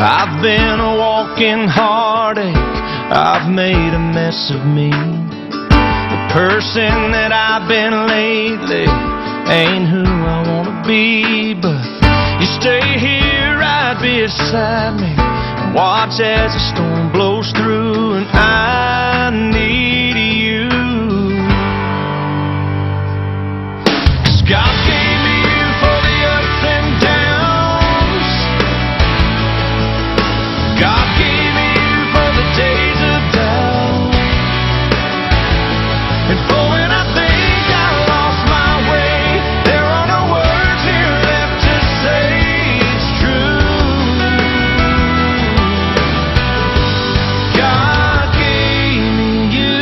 I've been a walking heartache, I've made a mess of me. The person that I've been lately ain't who I wanna be. But you stay here right beside me and watch as the storm blows through, and I need you. 'Cause God gave me you for the ups and downs. God gave me you for the days of doubt, and for when I think I lost my way, there are no words here left to say it's true. God gave me you.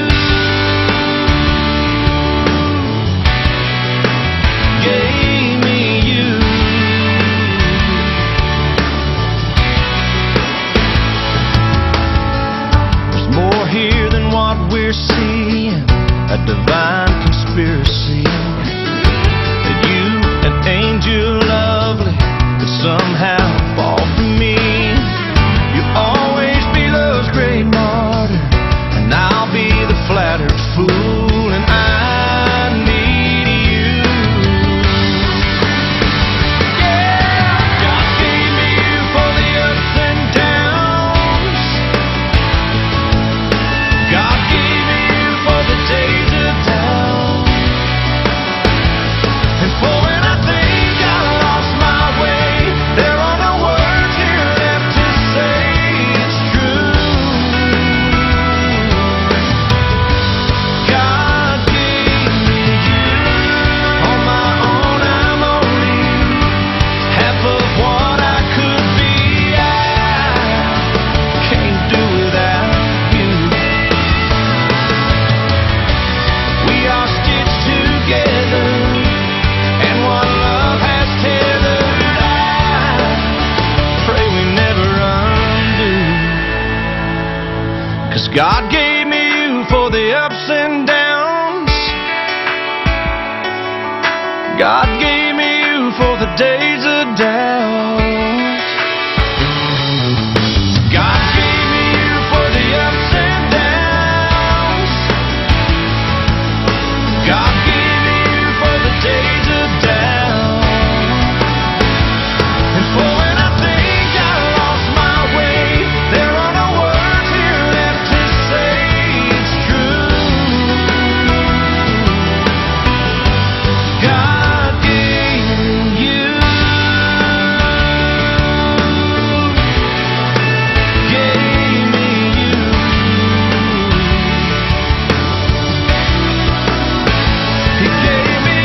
Gave me you. There's more here than what we're seeing, a divine conspiracy. That you, an angel lovely, could somehow fall for me. You'll always be love's great martyr, and I'll be the flattered fool, and I need you. Yeah, God gave me you for the ups and downs. God gave me you for the days of doubt, and for when I think I lost my way, there are no words here left to say it's true. God gave me you. On my own I'm only half of what I could be. I can't do without you. We are stitched together, and what love has tethered, I pray we never undo. 'Cause God gave me you for the ups and downs. God gave me you for the days of doubt. God gave me you for the ups and downs. God gave me you for the days of doubt, and for when I think I lost my way, there are no words here left to say it's true. God gave me you. Gave me you. He gave me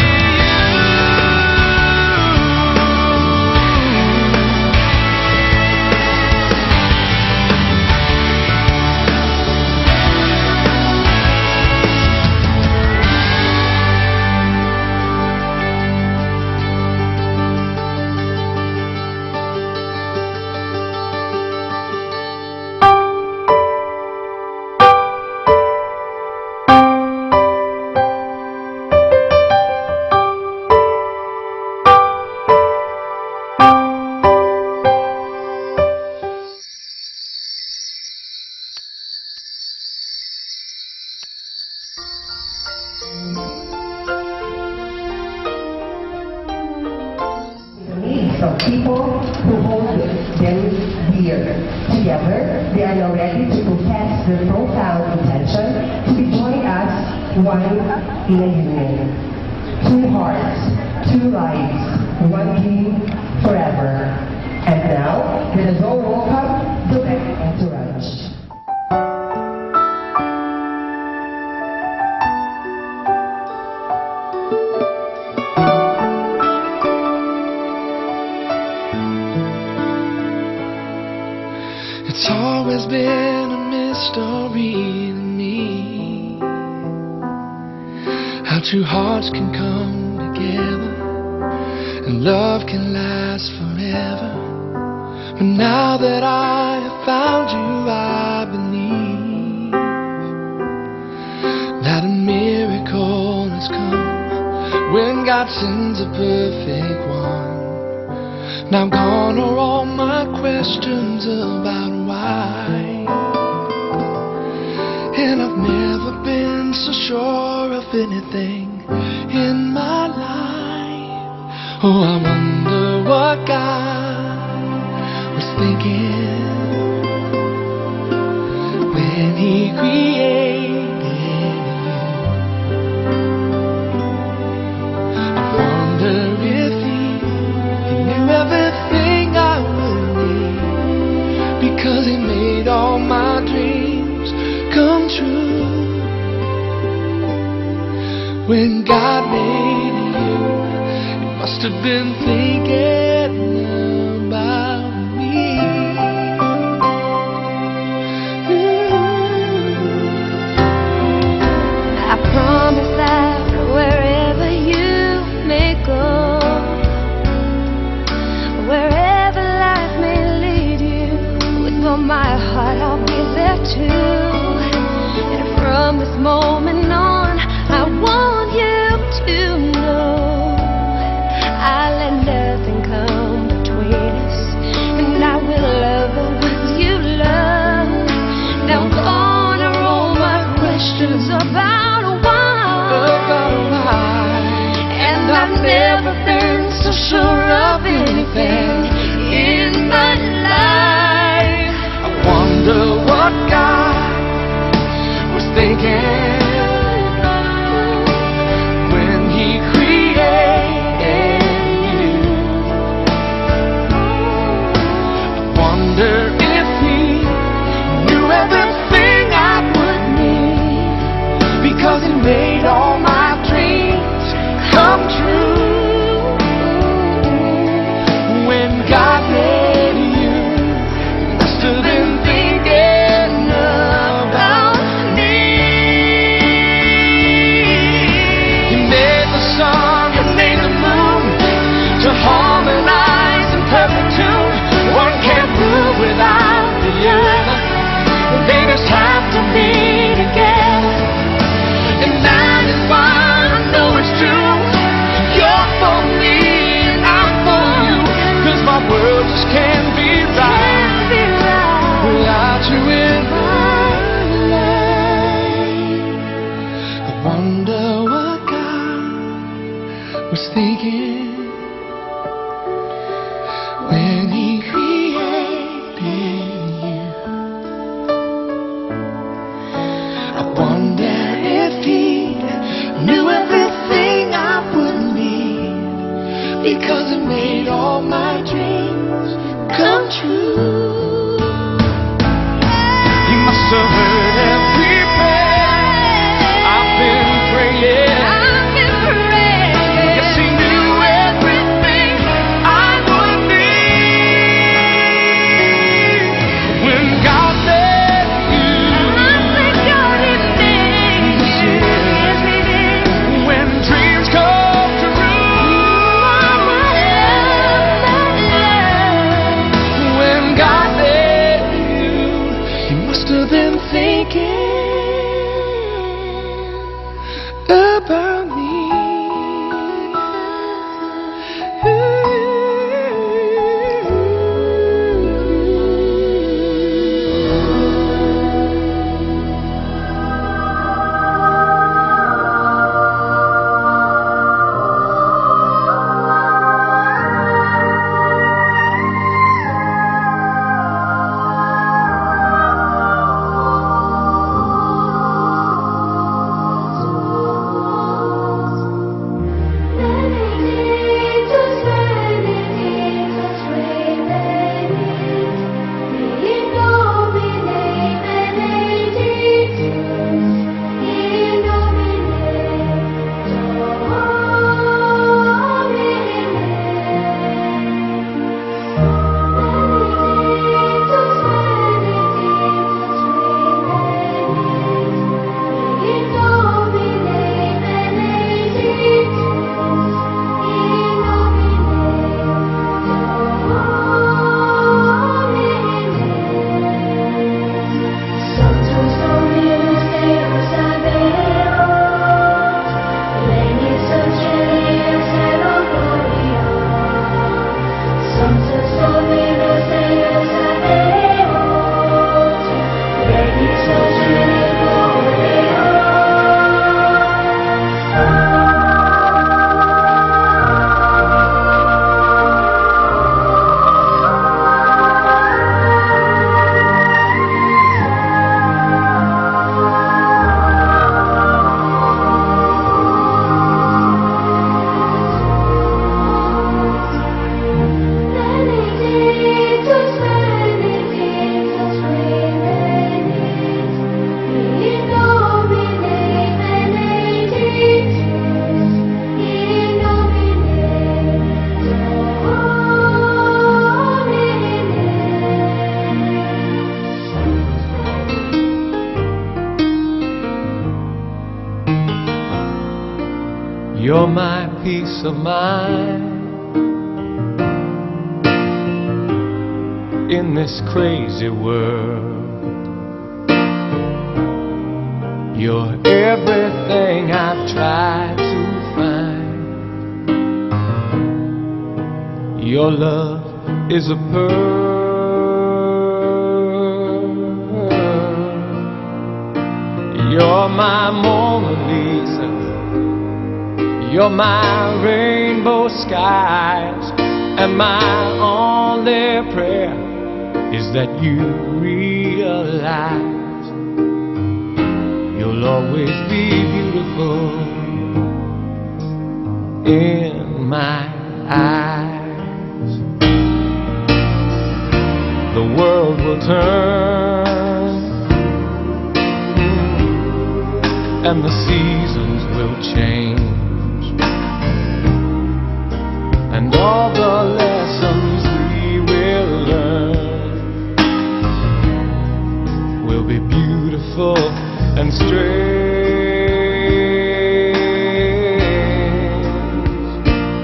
The needs of people who hold them dear. Together, they are now ready to profess their profound intention to be join us one in a union. Two hearts, two lives, one dream forever. And now, let us all welcome the wedding entourage. It's always been a mystery to me how two hearts can come together and love can last forever. But now that I have found you, I believe that a miracle has come when God sends a perfect one Now gone are all my questions about why. And I've never been so sure of anything in my life. Oh, I wonder what God was thinking when He created you. I wonder if He knew everything I would need, because He made all my dreams come true. When God made you, He must have been thinking about me. I promise that wherever you may go, wherever life may lead you, with all my heart I'll be there too. And from this moment on, I want you to know I let nothing come between us, and I will love the ones you love. Now gone are all my questions about why, and I've never been so sure of anything in my life. I wonder what God was thinking when He created you. I wonder if He knew everything I would need, because He made all my dreams come true. When God made you, He must have been thinking about me. He made the sun and made the moon to harmonize in perfect tune. One can't move without the other. They just have to be together. And that is why I know it's true. You're for me and I'm for you, 'cause my world just can't be right without you in my life. I wonder what God was thinking when He created you. I wonder if He knew everything I would need, because He made all my dreams come true. He must have heard every prayer I've been praying. Yes, He knew everything I would need. When God made you, when dreams come true, when God made you, He must have been thinking You're my peace of mind in this crazy world. You're everything I've tried to find. Your love is a pearl. You're my Mona Lisa. You're my rainbow skies. And my only prayer is that you realize you'll always be beautiful in my eyes. The world will turn and the seasons will change, and all the lessons we will learn will be beautiful and strange.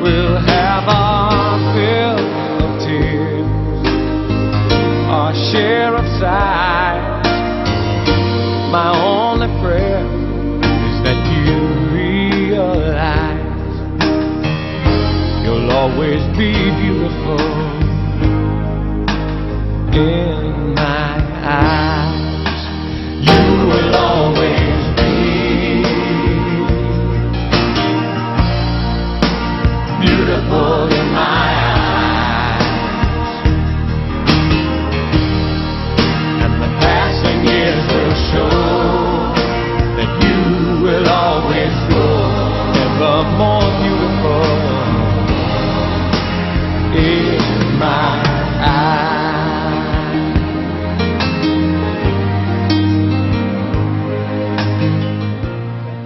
We'll have our fill of tears, our share of sighs. My only prayer is that you realize you'll always be beautiful in my eyes. You will always be beautiful in my eyes. And the passing years will show that you will always grow ever more beautiful in my eyes.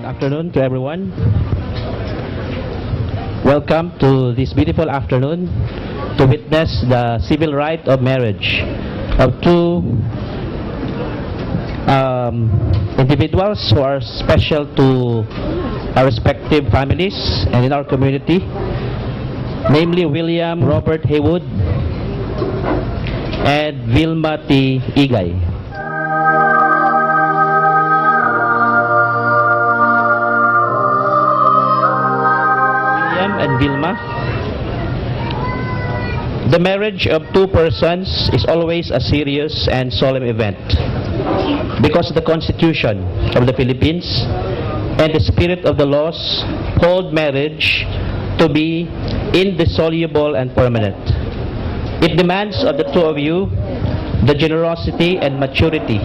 Afternoon to everyone. Welcome to this beautiful afternoon to witness the civil right of marriage of two individuals who are special to our respective families and in our community, namely William Robert Haywood and Vilma T. Igay. William and Vilma, the marriage of two persons is always a serious and solemn event because the Constitution of the Philippines and the spirit of the laws hold marriage to be indissoluble and permanent. It demands of the two of you the generosity and maturity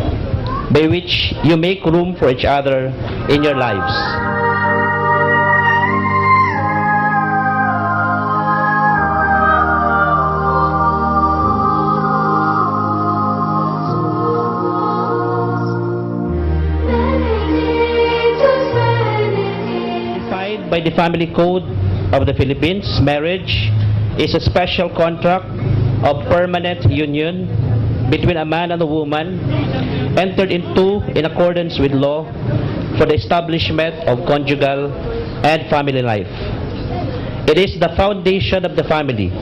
by which you make room for each other in your lives. By the Family Code of the Philippines, marriage is a special contract of permanent union between a man and a woman entered into in accordance with law for the establishment of conjugal and family life. It is the foundation of the family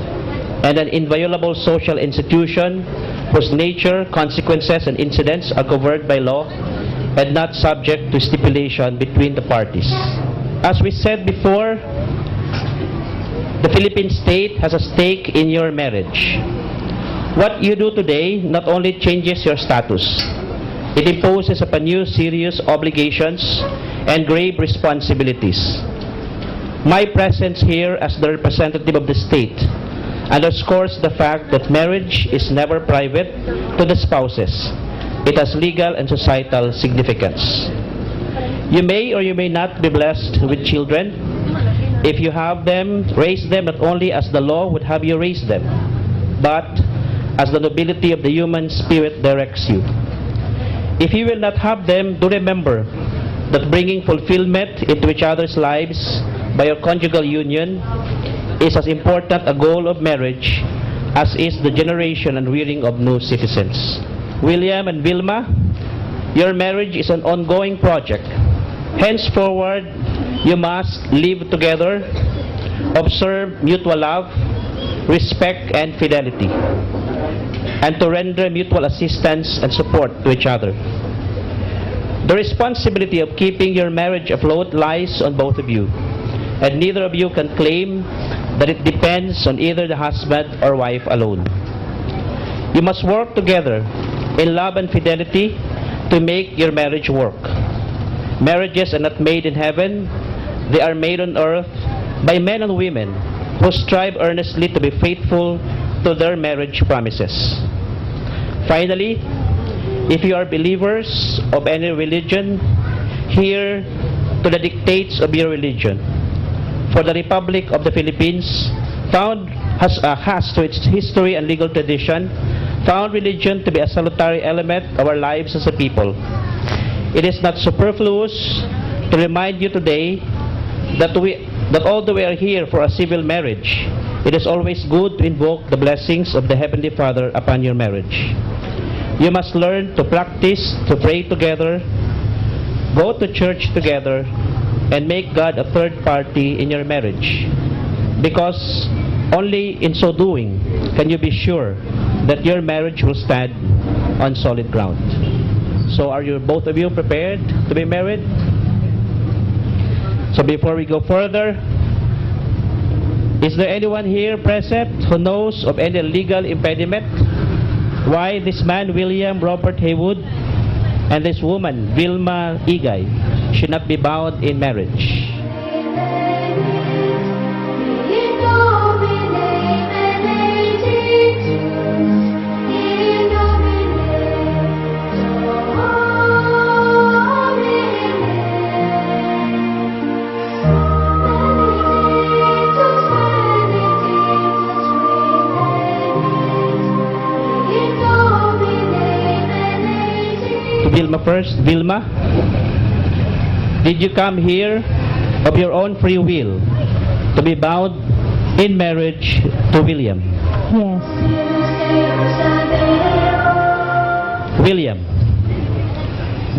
and an inviolable social institution whose nature, consequences, and incidents are covered by law and not subject to stipulation between the parties. As we said before, the Philippine state has a stake in your marriage. What you do today not only changes your status, it imposes upon you serious obligations and grave responsibilities. My presence here as the representative of the state underscores the fact that marriage is never private to the spouses. It has legal and societal significance. You may or you may not be blessed with children. If you have them, raise them not only as the law would have you raise them, but as the nobility of the human spirit directs you. If you will not have them, do remember that bringing fulfillment into each other's lives by your conjugal union is as important a goal of marriage as is the generation and rearing of new citizens. William and Vilma, your marriage is an ongoing project. Henceforward, You must live together, observe mutual love, respect, and fidelity, and to render mutual assistance and support to each other. The responsibility of keeping your marriage afloat lies on both of you, and neither of you can claim that it depends on either the husband or wife alone. You must work together in love and fidelity to make your marriage work. Marriages are not made in heaven, they are made on earth by men and women who strive earnestly to be faithful to their marriage promises. Finally, if you are believers of any religion, hear to the dictates of your religion. For the Republic of the Philippines has to its history and legal tradition found religion to be a salutary element of our lives as a people. It is not superfluous to remind you today that although we are here for a civil marriage, it is always good to invoke the blessings of the Heavenly Father upon your marriage. You must learn to practice, to pray together, go to church together, and make God a third party in your marriage. Because only in so doing can you be sure that your marriage will stand on solid ground. So are you, both of you, prepared to be married? So before we go further, is there anyone here present who knows of any legal impediment why this man, William Robert Haywood, and this woman, Vilma Igay, should not be bound in marriage? Vilma first. Vilma, did you come here of your own free will to be bound in marriage to William? Yes. William,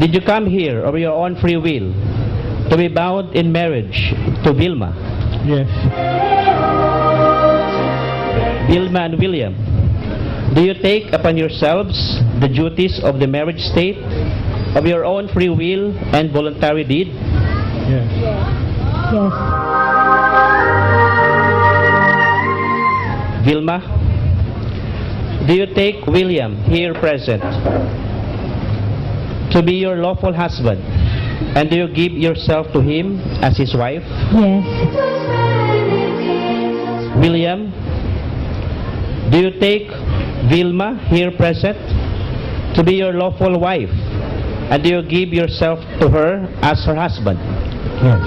did you come here of your own free will to be bound in marriage to Vilma? Yes. Vilma and William, do you take upon yourselves the duties of the marriage state of your own free will and voluntary deed? Yes. Yes. Vilma, do you take William, here present, to be your lawful husband, and do you give yourself to him as his wife? Yes. William, do you take Vilma, here present, to be your lawful wife, and do you give yourself to her as her husband? Yes.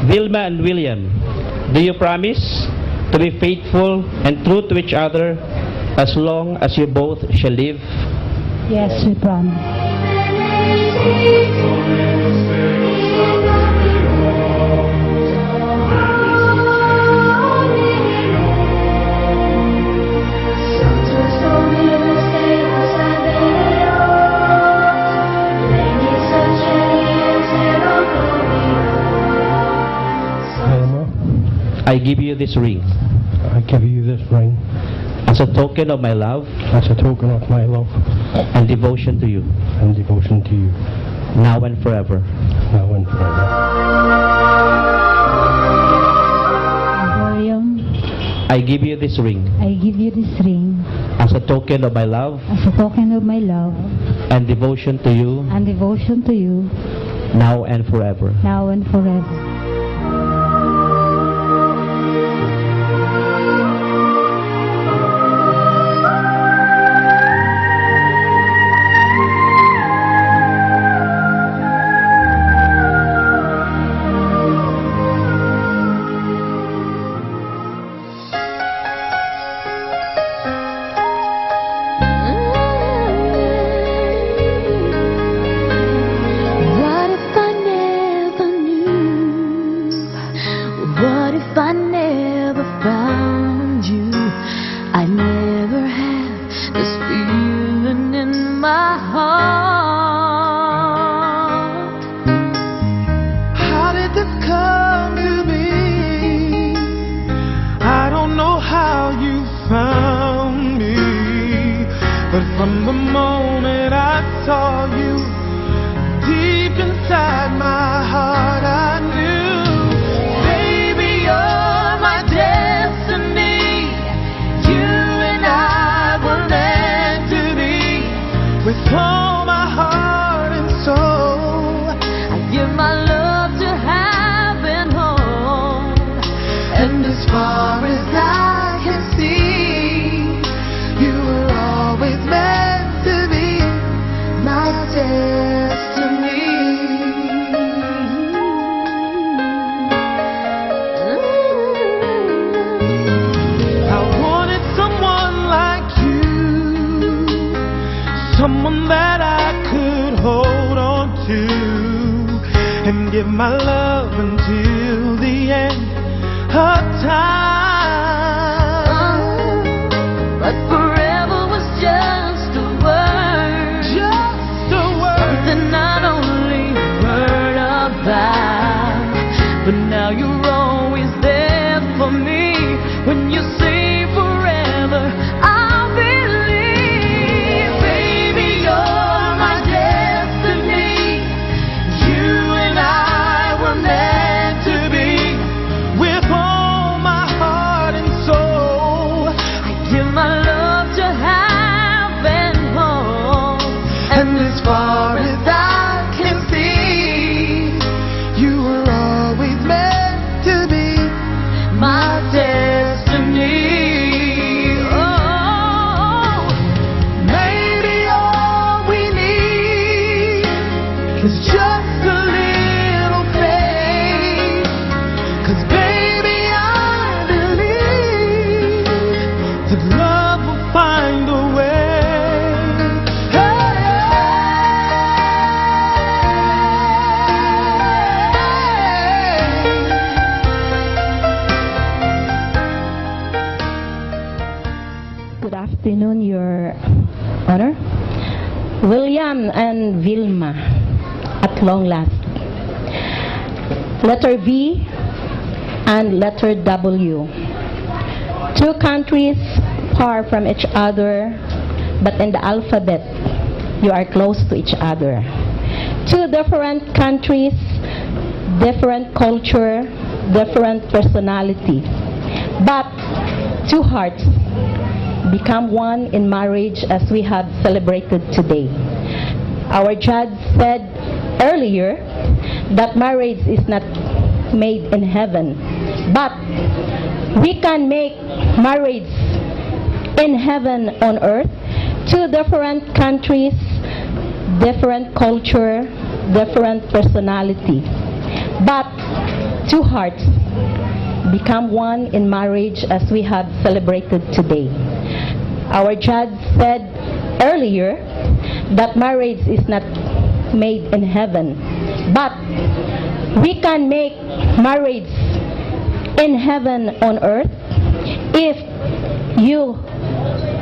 Vilma and William, do you promise to be faithful and true to each other as long as you both shall live? Yes, we promise. I give you this ring I give you this ring as a token of my love as a token of my love and devotion to you, and devotion to you, now and forever. now and forever. William, I give you this ring I give you this ring as a token of my love as a token of my love and devotion to you, and devotion to you, now and forever. now and forever. What if I never knew? What if I never found you? I never had this feeling in my heart. as far as I can see, you were always meant to be my destiny. I wanted someone like you, someone that I could hold on to and give my love until the end of time. But forever was just a word, Just a word. something not only heard about, but now you're always there for me. When you say forever, I believe, baby, you're my destiny. You and I were meant to be. With all my heart and soul, I give my love to half and whole. And as far as I can see, you were always meant to be My destiny. Oh, maybe all we need is just a little faith. 'Cause baby, I believe that love will find a way. Good afternoon, Your Honor. William and Vilma, at long last. Letter V and letter W. Two countries far from each other, but in the alphabet, you are close to each other. Two different countries, different culture, different personality, but two hearts become one in marriage, as we have celebrated today. Our judge said earlier that marriage is not made in heaven, but we can make marriage in heaven on earth. Two different countries, different culture, different personality, but two hearts become one in marriage, as we have celebrated today. Our judge said earlier that marriage is not made in heaven, but we can make marriage in heaven on earth if you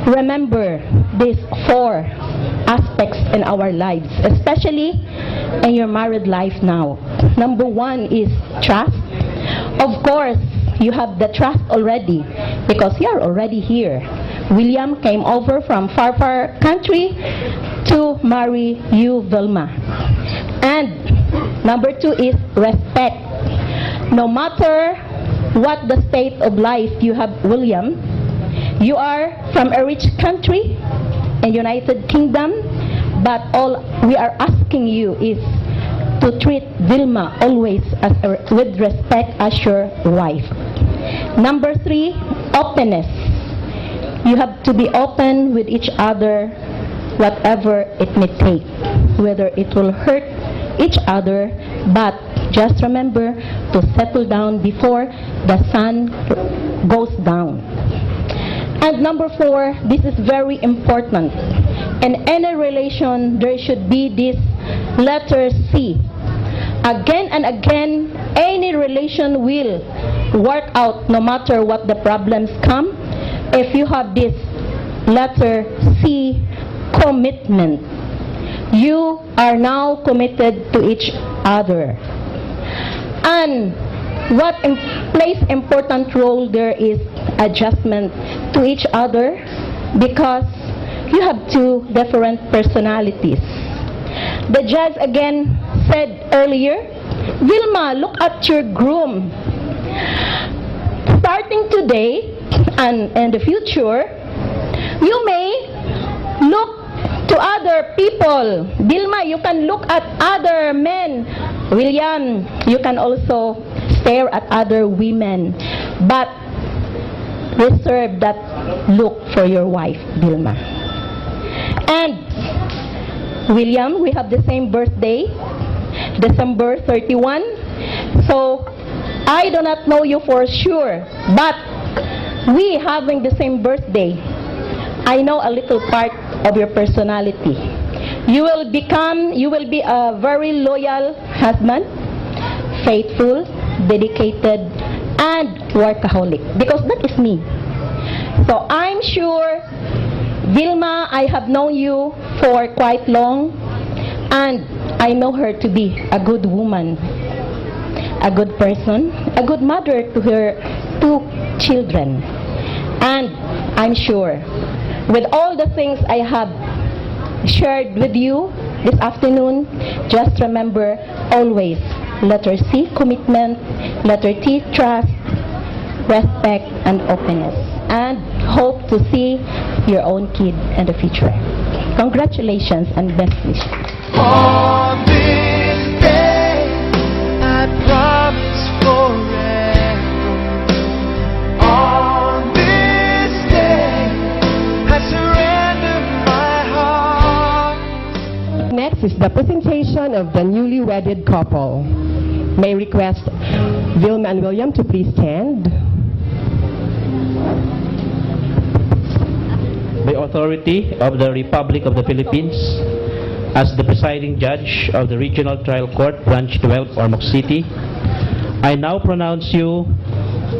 remember these four aspects in our lives, especially in your married life now. Number one is trust. Of course, you have the trust already because you are already here. William came over from far country to marry you, Vilma. And number two is respect. No matter what the state of life you have, William, you are from a rich country in United Kingdom, but all we are asking you is to treat Vilma always with respect as your wife. Number three, openness. You have to be open with each other, whatever it may take, whether it will hurt each other, but just remember to settle down before the sun goes down. And number four, this is very important. In any relation, there should be this letter C. Again and again, any relation will work out no matter what the problems come. If you have this letter C, commitment. You are now committed to each other. And what plays important role there is adjustment to each other, because you have two different personalities. The judge again said earlier, Vilma, look at your groom. Starting today and in the future, you may look to other people. Vilma, you can look at other men. William, you can also stare at other women. But reserve that look for your wife, Vilma. And William, we have the same birthday, December 31. So I do not know you for sure, but we having the same birthday, I know a little part of your personality. You will be a very loyal husband, faithful, dedicated, and workaholic, because that is me. So I'm sure, Vilma, I have known you for quite long, and I know her to be a good woman, a good person, a good mother to her 2 children. And I'm sure, with all the things I have shared with you this afternoon, just remember always, letter C, commitment, letter T, trust, respect, and openness, and hope to see your own kid in the future. Congratulations and best wishes. On this day, I promise forever. On this day, I surrender my heart. Next is the presentation of the newly wedded couple. May I request Vilma and William to please stand. By authority of the Republic of the Philippines, as the presiding judge of the Regional Trial Court, Branch 12, Ormoc City, I now pronounce you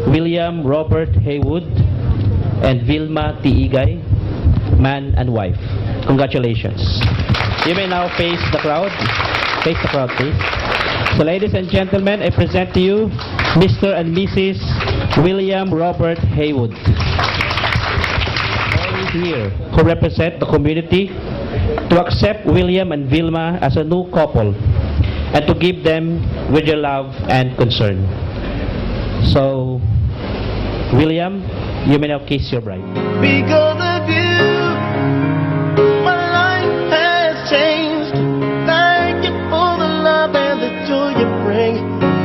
William Robert Haywood and Vilma T. Igay, man and wife. Congratulations. You may now face the crowd. Face the crowd, please. So, ladies and gentlemen, I present to you Mr. and Mrs. William Robert Haywood, here who represent the community, to accept William and Vilma as a new couple and to give them with your love and concern. So, William, you may now kiss your bride. Because of you, my life has changed. Thank you for the love and the joy you bring.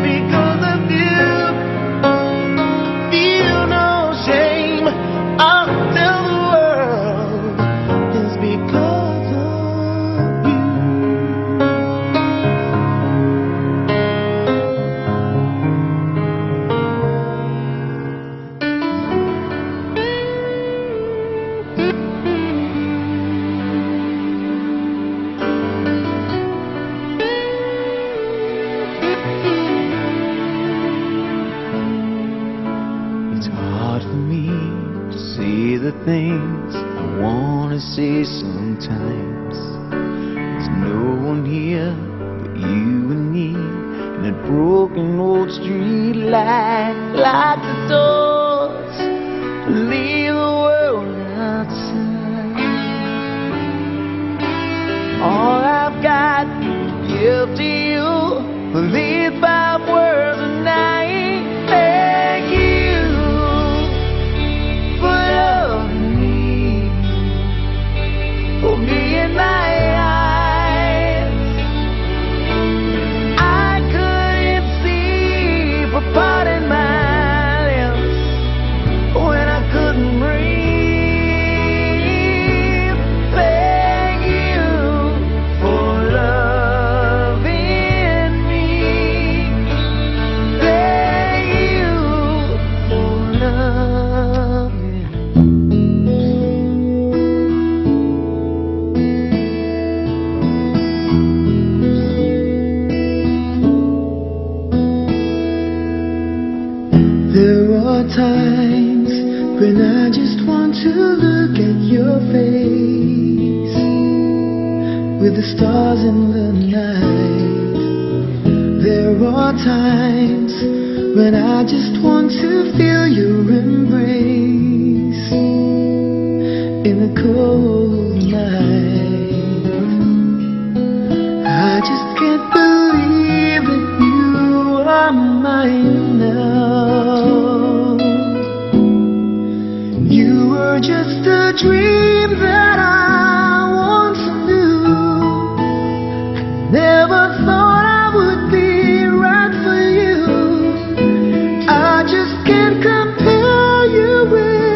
Because of you, feel no shame. I'll tell the world it's because of you. It's hard for me to say the things I want to say sometimes. There's no one here but you and me in that broken old street light. Lock the doors, leave the world outside. All I've got to give to you are these 5 words a night. Thank you for loving me, for being my eyes. I couldn't see for parting my lips when I couldn't breathe. Thank you for loving me. Thank you for loving me. There are times when I just want to look at your face with the stars in the night. There are times when I just want to feel your embrace in the cold night. I just can't believe that you are mine now. You were just a dream that I once knew. I never thought I would be right for you. I just can't compare you with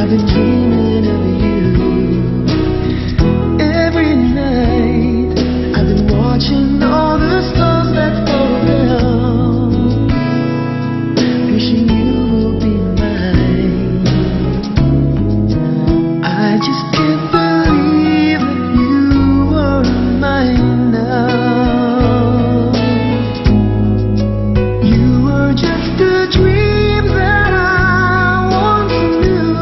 I've been dreaming of you. Every night I've been watching all the stars that fall down, wishing you will be mine. I just can't believe that you are mine now. You were just a dream that I once knew.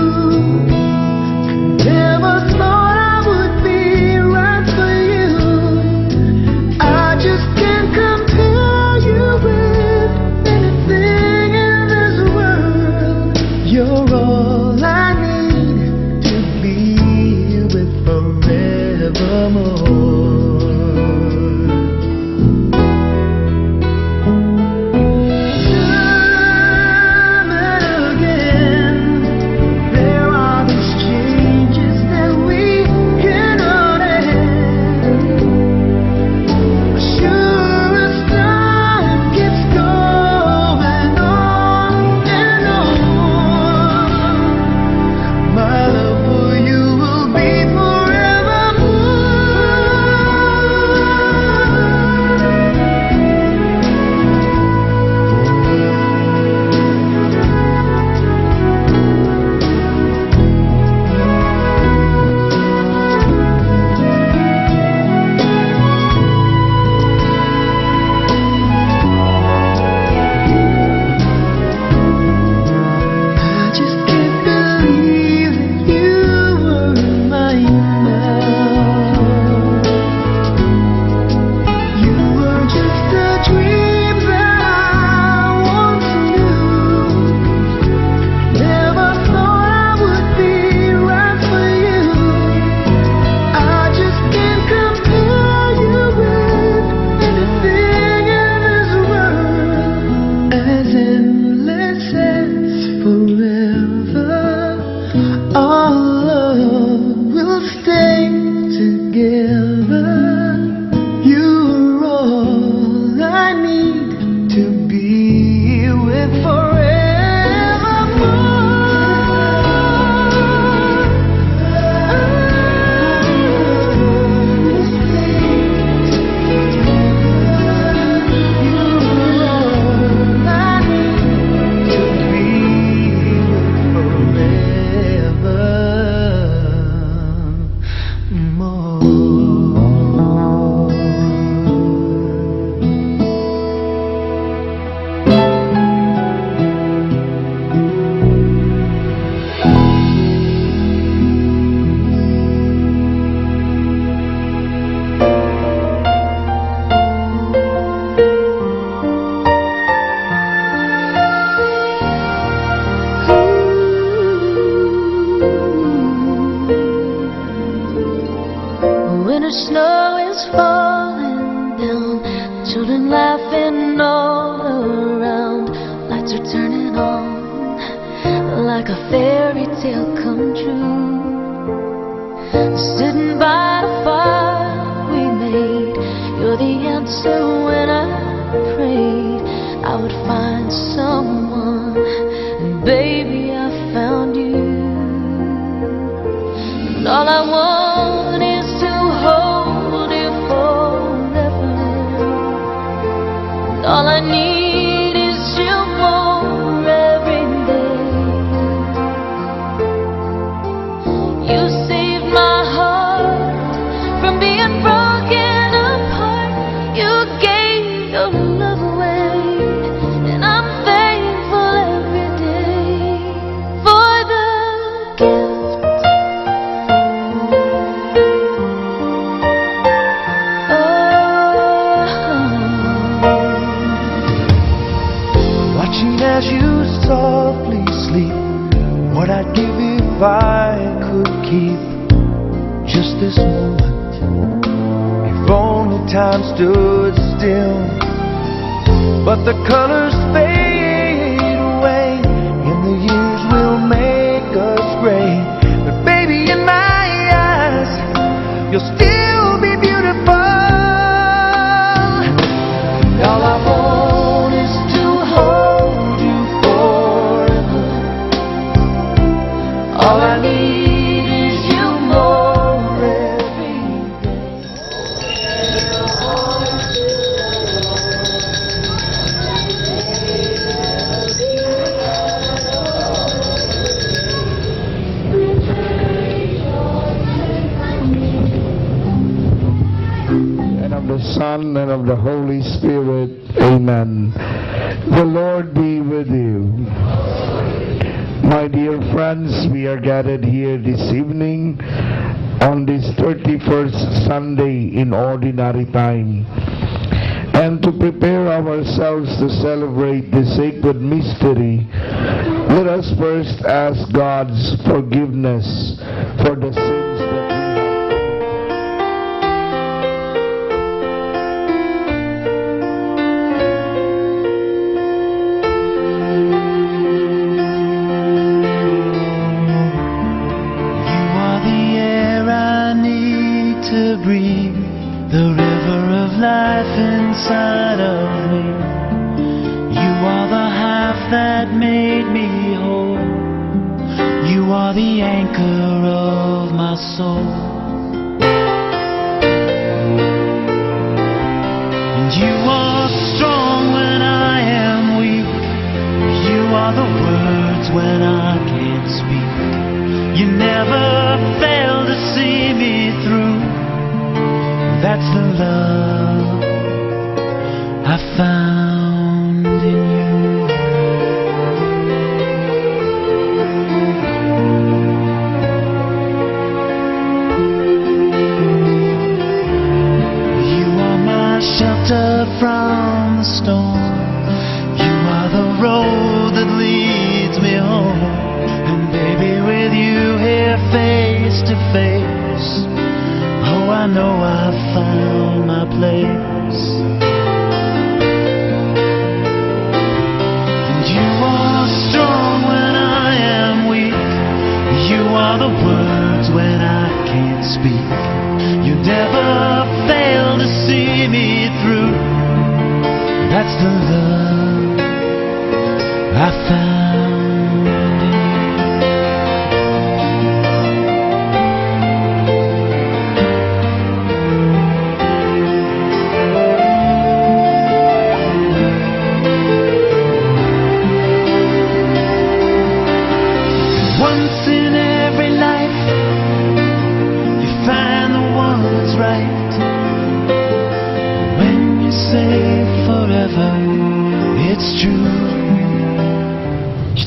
Never thought I would be right for you. I just can't compare you with anything in this world. You're all I need to be with forevermore. Time and again, there are these changes that we cannot end. Sure as time keeps going on and on, my love for you will be I just can't believe that you were mine now. You were just a dream that I once knew. Never thought I would be right for you. I just can't compare you with anything in this world. As endless as forever, our love will stay together. You're all I need to be with Winter snow is falling down, children laughing all around. Lights are turning on like a fairy tale come true. Sitting by the fire we made, you're the answer when I prayed I would find someone, and baby I found you. And all I want is to hold you forever. And all I need is you more every day. You saved my heart from being broken apart. You gave your love away, and I'm thankful every day for the gift. Watching as you softly sleep, what I'd give if I could keep just this moment. If only time stood still, but the colors fade away, and the years will make us gray. But baby, in my eyes, you'll still be beautiful. All I want is to hold you forever. All I need is you more every day. And of the Son, and of the Holy Spirit. Amen. The Lord be with you. My dear friends, we are gathered here this evening on this 31st Sunday in Ordinary Time. And to prepare ourselves to celebrate the sacred mystery, let us first ask God's forgiveness for the sins that we have. Breathe the river of life inside of me. You are the half that made me whole. You are the anchor of my soul. And you are strong when I am weak. You are the words when I can't speak. You never fail to see me through. That's the love I found in you. You are my shelter from the storm. You are the road that leads me home. And baby, with you here face to face, oh, I know I found my place. And you are strong when I am weak. You are the words when I can't speak. You never fail to see me through. That's the love I found in you. Once in every life, you find the one that's right. When you say forever, it's true.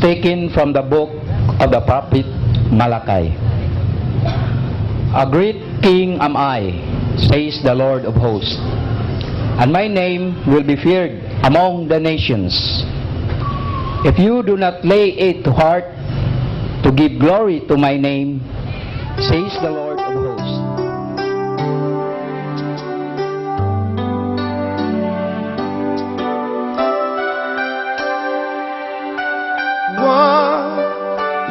Taken from the book of the prophet Malachi. A great king am I, says the Lord of hosts, and my name will be feared among the nations. If you do not lay it to heart to give glory to my name, says the Lord of hosts. One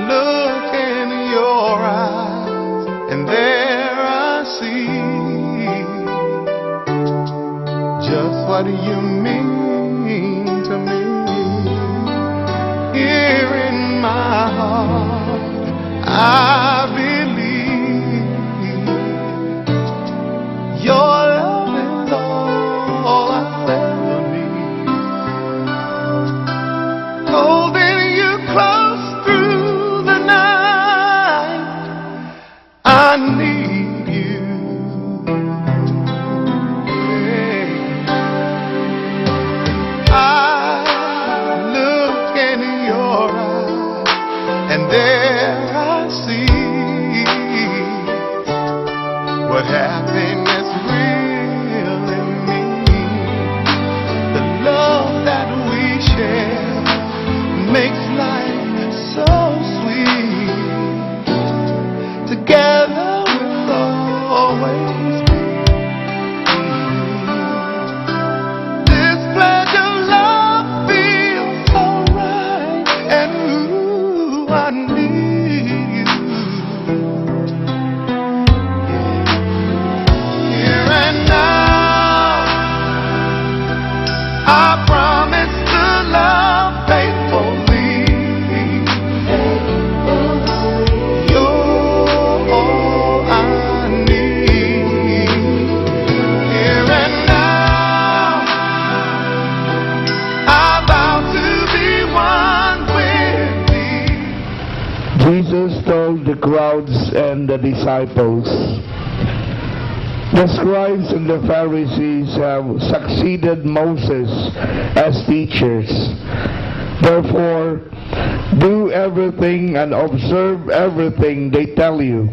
look in your eyes, and there I see just what you mean to me. Here in my heart, I believe your love is all I'll ever need. Holding you close through the night, I need you. I look in your eyes, Jesus told the crowds and the disciples, "The scribes and the Pharisees have succeeded Moses as teachers. Therefore, do everything and observe everything they tell you,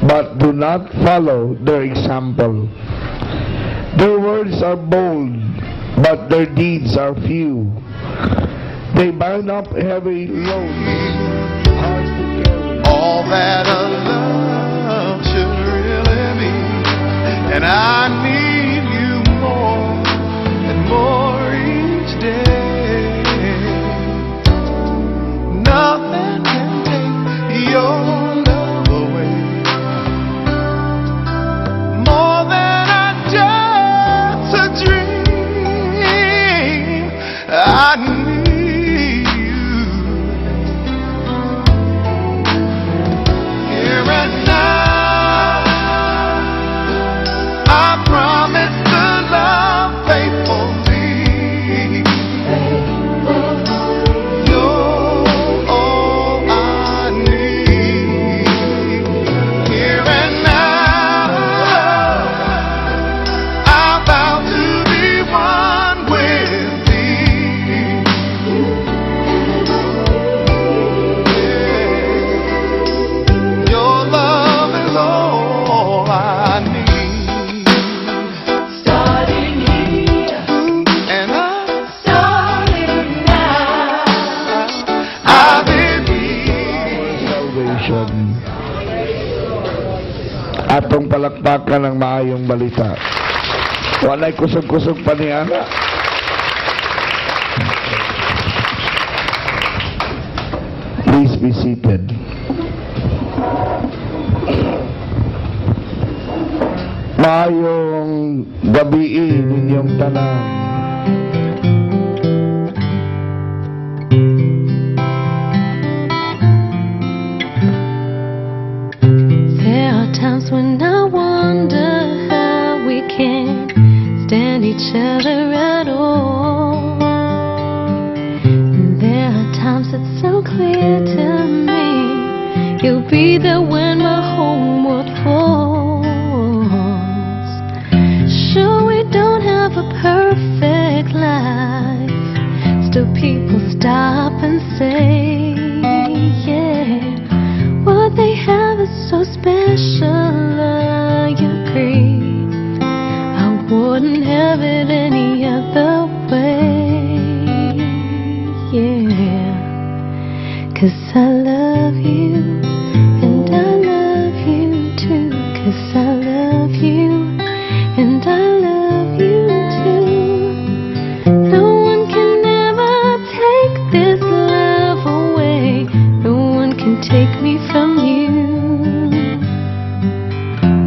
but do not follow their example. Their words are bold, but their deeds are few. They bind up heavy loads, hard to carry." All that a love should really mean. And I need you more and more each day. Nothing can take your love away. More than I just a dream. I need you here and now. I promise to love faithfully. You're all I need. Here and now, I vow to be one with thee. Yeah. Your love is all I need. Starting here, And starting now. I believe. Salvation. Atong palakpakan ng maayong balita. Walay kusog-kusog pa niya. Please be seated. Maayong gabi ninyong tanan. There are times when I wonder how we can stand each other at all. And there are times it's so clear to me you'll be there when my whole world falls. Sure, we don't have a perfect life. Still people stop and say, yeah, what they have is so special, I agree. I wouldn't have it any other way, yeah. 'Cause I love you, and I love you too. 'Cause I love you, and I love you too. No one can ever take this love away. No one can take me from you.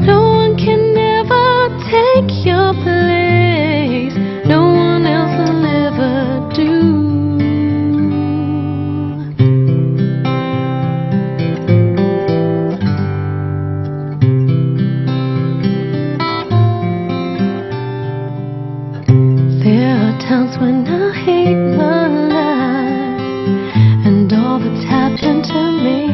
No one can ever take your place. No one else will ever do. There are times when I hate my life and all that's happened to me.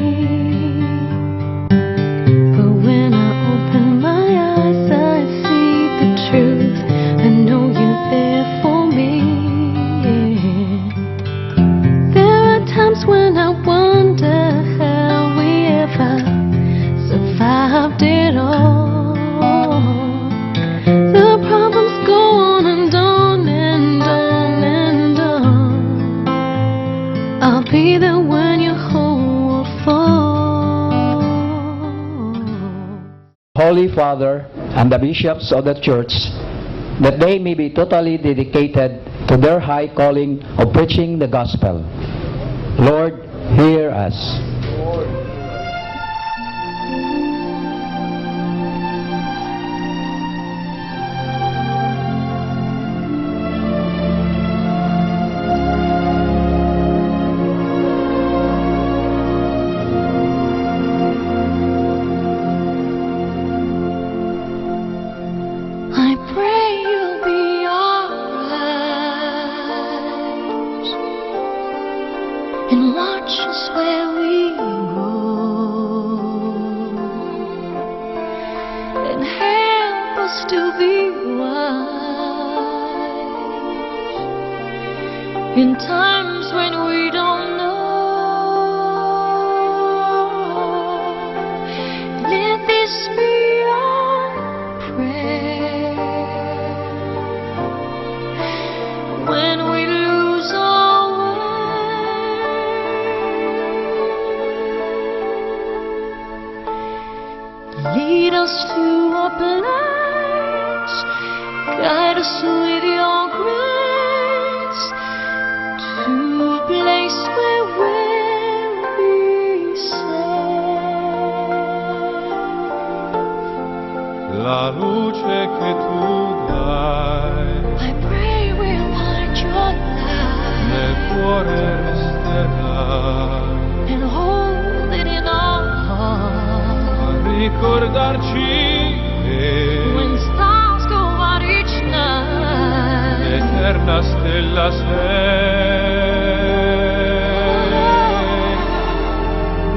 But when I open my eyes, I see the truth. I know you're there for me. There are times when I wonder how we ever survived it all. The problems go on and on and on and on. I'll be there when your whole world falls. Holy Father and the bishops of the church, that they may be totally dedicated to their high calling of preaching the gospel. Lord, hear us. I pray you'll be alright and watch us where we in times when we don't know. Let this be our prayer when we lose our way. Lead us to a place, guide us with your grace, to a place where we'll be safe. La luce che tu dai I pray we'll find your nel light cuore resterà, and hold it in our heart. a ricordarci When che stars go out each night, l'eterna stella sei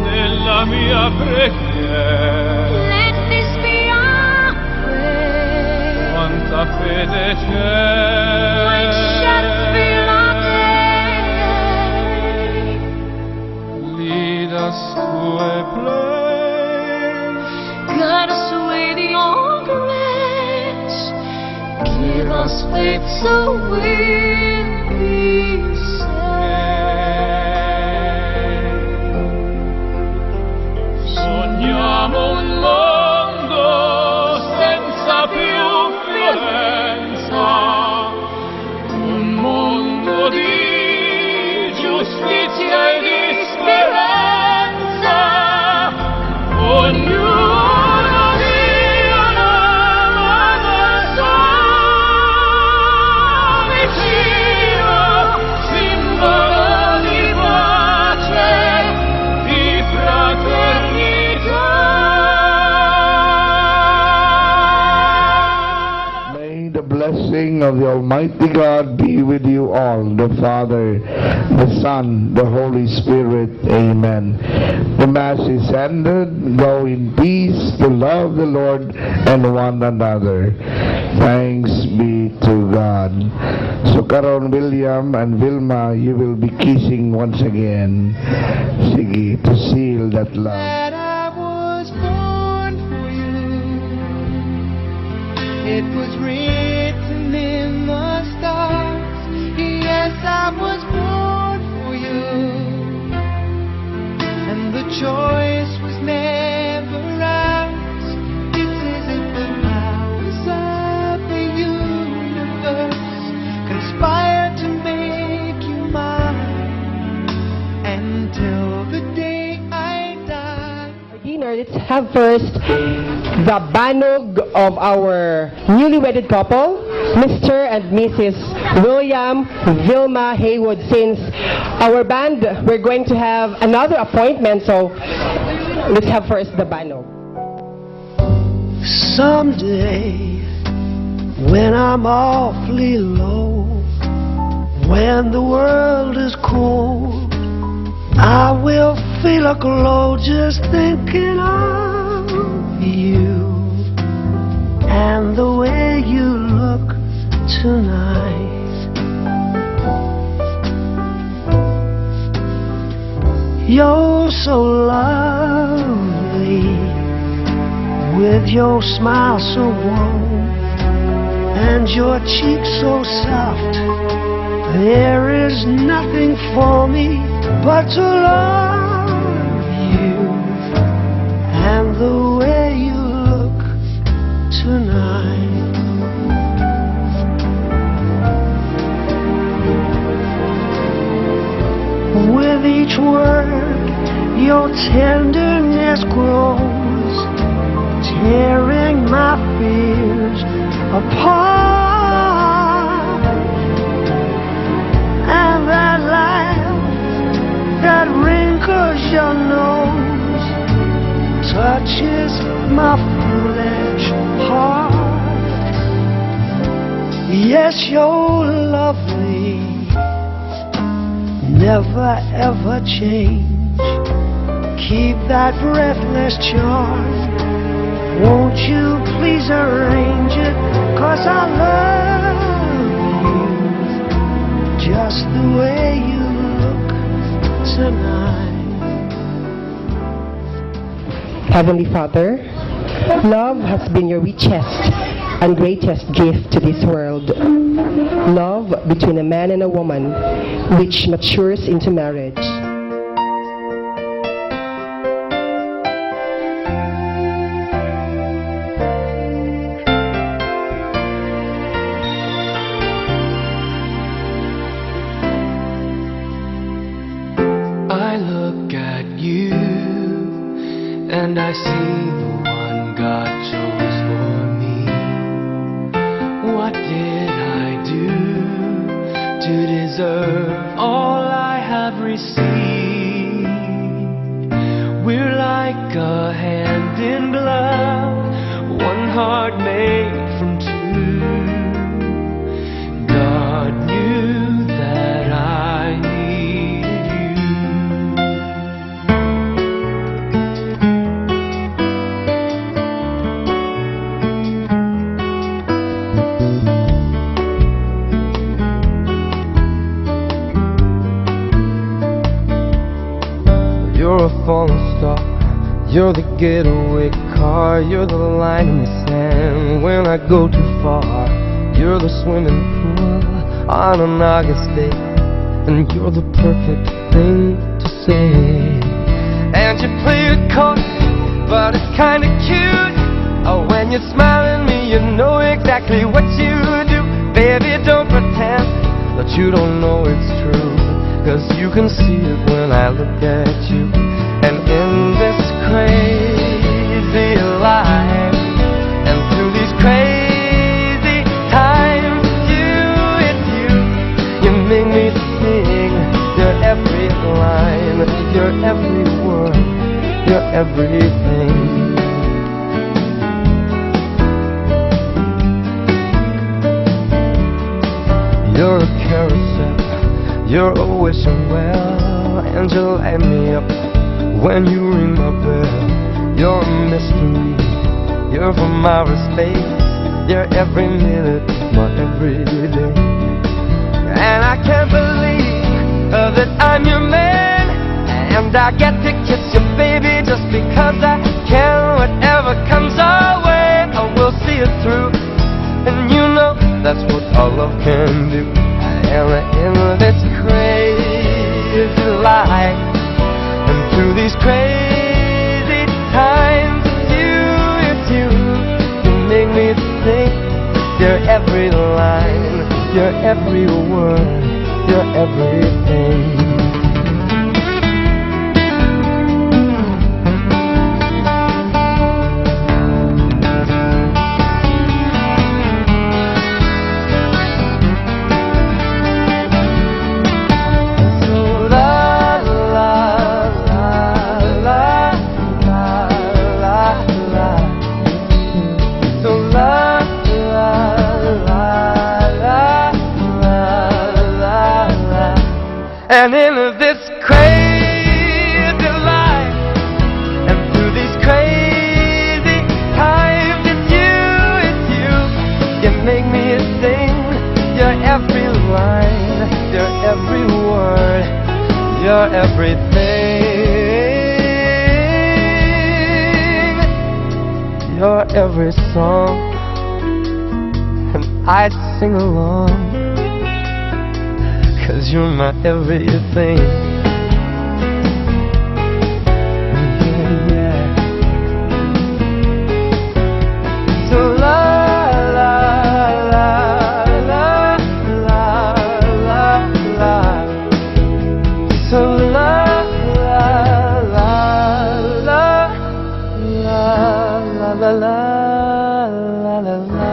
nella mia preghiera. let this be our prayer. Quanta fede When shadows c'è, fill our day, lead us to a place, guide us with your grace. Give us faith so we'll be safe. sogniamo un mondo senza più violenza, un mondo di giustizia e di speranza, ognuno dia una mano al suo vicino, simbolo di pace, di fraternità. May the blessing of the Almighty God be with you all, the Father, the Son, the Holy Spirit. Amen. The Mass is ended. Go in peace to love the Lord and one another. Thanks be to God. So Caron, William, and Vilma, you will be kissing once again. Sige, to seal that love. That I was born for you. It was written in the stars. Yes, I was born for you. And the choice was never ours. This isn't the powers of the universe conspire to make you mine until the day I die. For dinner, let's have first the banog of our newly wedded couple, Mr. and Mrs. William Vilma Haywood. Since our band, we're going to have another appointment, so let's have first the banog. Someday, when I'm awfully low, when the world is cold, I will feel a glow just thinking of you and the way you look tonight. You're so lovely, with your smile so warm and your cheeks so soft. There is nothing for me but to love you and the way you look tonight. With each word, your tenderness grows, tearing my fears apart. And that laugh that wrinkles your nose touches my foolish heart. Yes, you're lovely, never ever change. Keep that breathless charm. Won't you please arrange it? 'Cause I love you just the way you look tonight. Heavenly Father, love has been your richest and greatest gift to this world. Love between a man and a woman, which matures into marriage. I look at you and I see the one God chose for me. What did I do to deserve all I have received? We're like a hand in glove, one heart made from two. God knew that I needed you. You're a falling star, you're the getaway car, you're the line in the sand when I go too far. You're the swimming pool on an August day, and you're the perfect thing to say. And you play it coy, but it's kinda cute. Oh, when you smile at me, you know exactly what you do. Baby, don't pretend that you don't know it's true, 'cause you can see it when I look at you. And in this crazy life, and through these crazy times, it's you make me sing. Your every line, your every word, your everything. You're a carousel, you're always well, and you light me up when you ring my bell. You're a mystery, you're from outer space, you're every minute of my everyday. And I can't believe that I'm your man, and I get to kiss you, baby, just because I can. Whatever comes our way, I will see it through, and you know that's what all love can do. And in this crazy life, and through these crazy times, it's you make me think. Your every line, your every word, your everything. And in this crazy life, and through these crazy times, it's you, you make me sing. Your every line, your every word, your everything, your every song, and I'd sing along, 'cause you're my everything. Yeah. So la la la la la la la. So la la la la la la la la la la.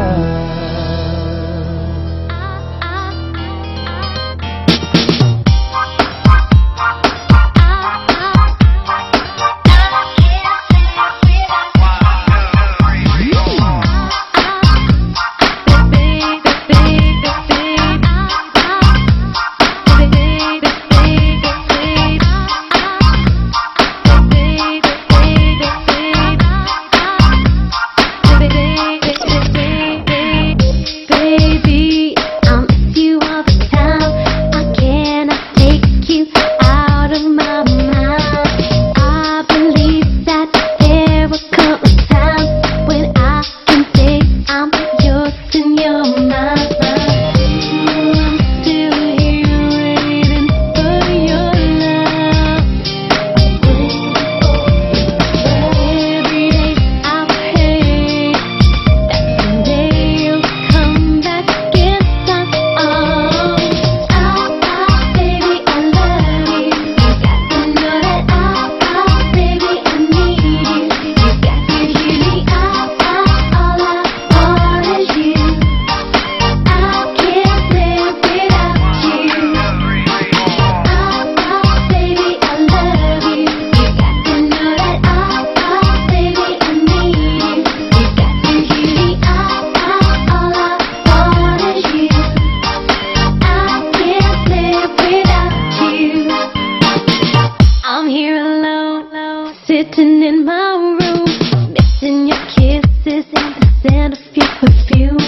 my room, missing your kisses and the scent of your perfume.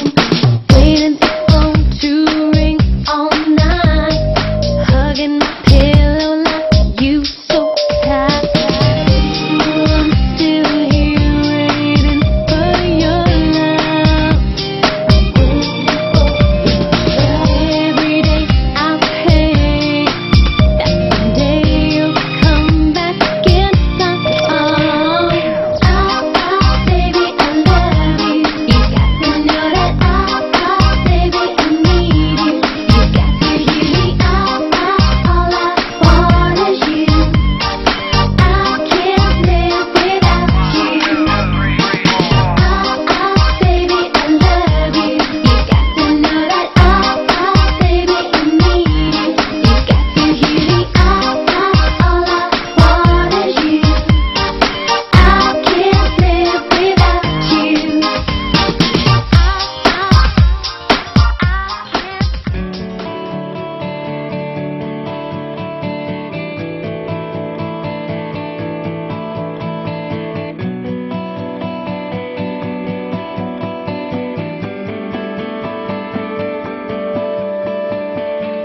Waiting for the phone to ring all night, hugging my pillow like you so tight. I'm still here waiting for your love. Every day I pray that someday you'll come back again somehow. Baby, I love you. You got to know that baby, I need you. You got to hear me all I want is you. I can't live without you. Baby, I love you. You got to know that baby, I need you. You got to hear me all I want is you. I can't live without you.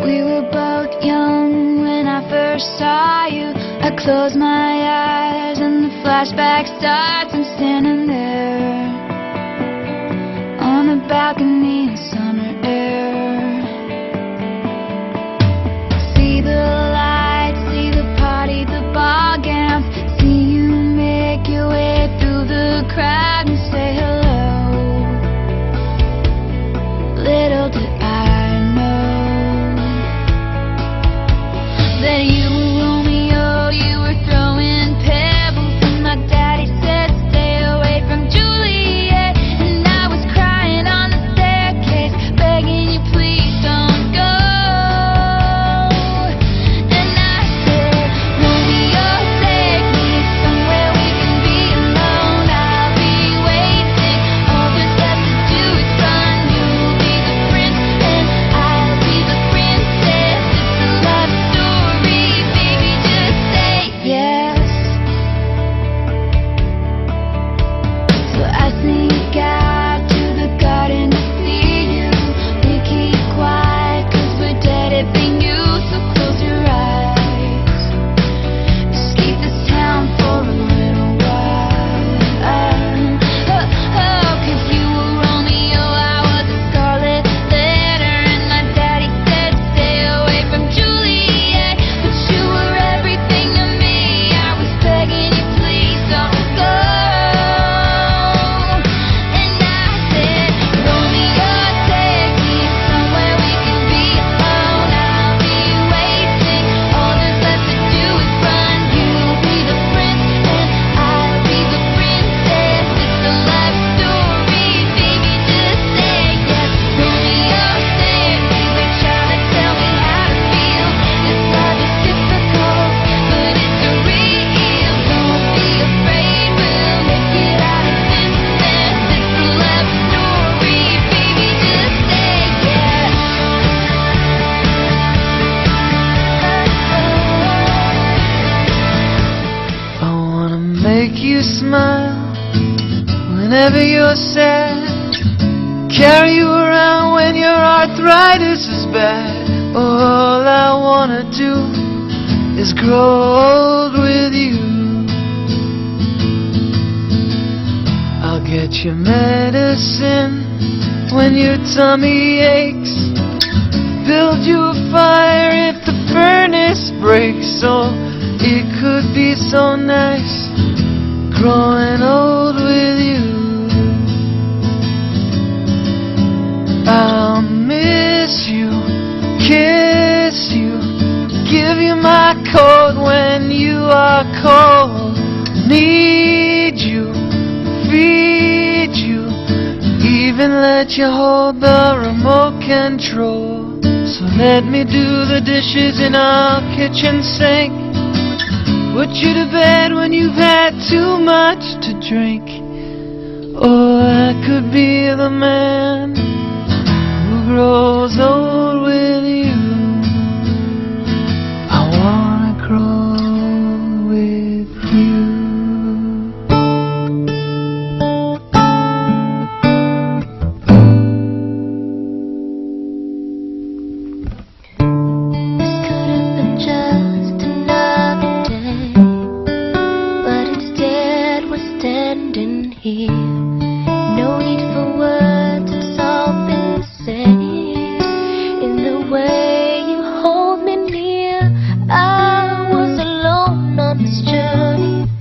We were both young when I first saw you. I close my eyes and the flashback starts. I'm standing there on the balcony in summer air. See the lights, see the party, the ball gowns. See you make your way through the crowd and say hello. Little did I know that you were Romeo, you were throwing pebbles, and my daddy said stay away from Juliet, and I was crying on the staircase, begging you please don't go. And I said, Romeo, take me somewhere we can be alone. I'll be waiting, all there's left to do is run. You'll be the prince and I'll be the princess. It's a love story, baby, just say yes. So I sneak out to the garden to see you. We keep quiet 'cause we're dead at being you. So close your eyes, escape this town for a little while. 'Cause you were Romeo, I was a scarlet letter, and my daddy said stay away from Juliet, but you were everything to me. I was begging you please don't go. And I said, Romeo, take me somewhere we can be alone. I'll be waiting, all there's left to do is run. You'll be the prince and I'll be the princess. It's a love story, baby, just say yes. Romeo said he was trying to tell me how to feel. This love is difficult, but it's real. Don't be afraid, we'll make it out of this mess. It's a love story, baby, just say yes. I wanna make you smile whenever you're sad. Carry you around when your arthritis is bad. All I wanna do is grow old with you. I'll get you medicine when your tummy aches. Build you a fire if the furnace breaks. Oh, it could be so nice growing old with you. I'll miss you, kiss you, give you my coat when you are cold. Need you, feed you, even let you hold the remote control. So let me do the dishes in our kitchen sink, put you to bed when you've had too much to drink. Oh, I could be the man who grows old with you. I wanna grow with you. standing here. No need for words, it's all been said. In the way you hold me near, I was alone on this journey.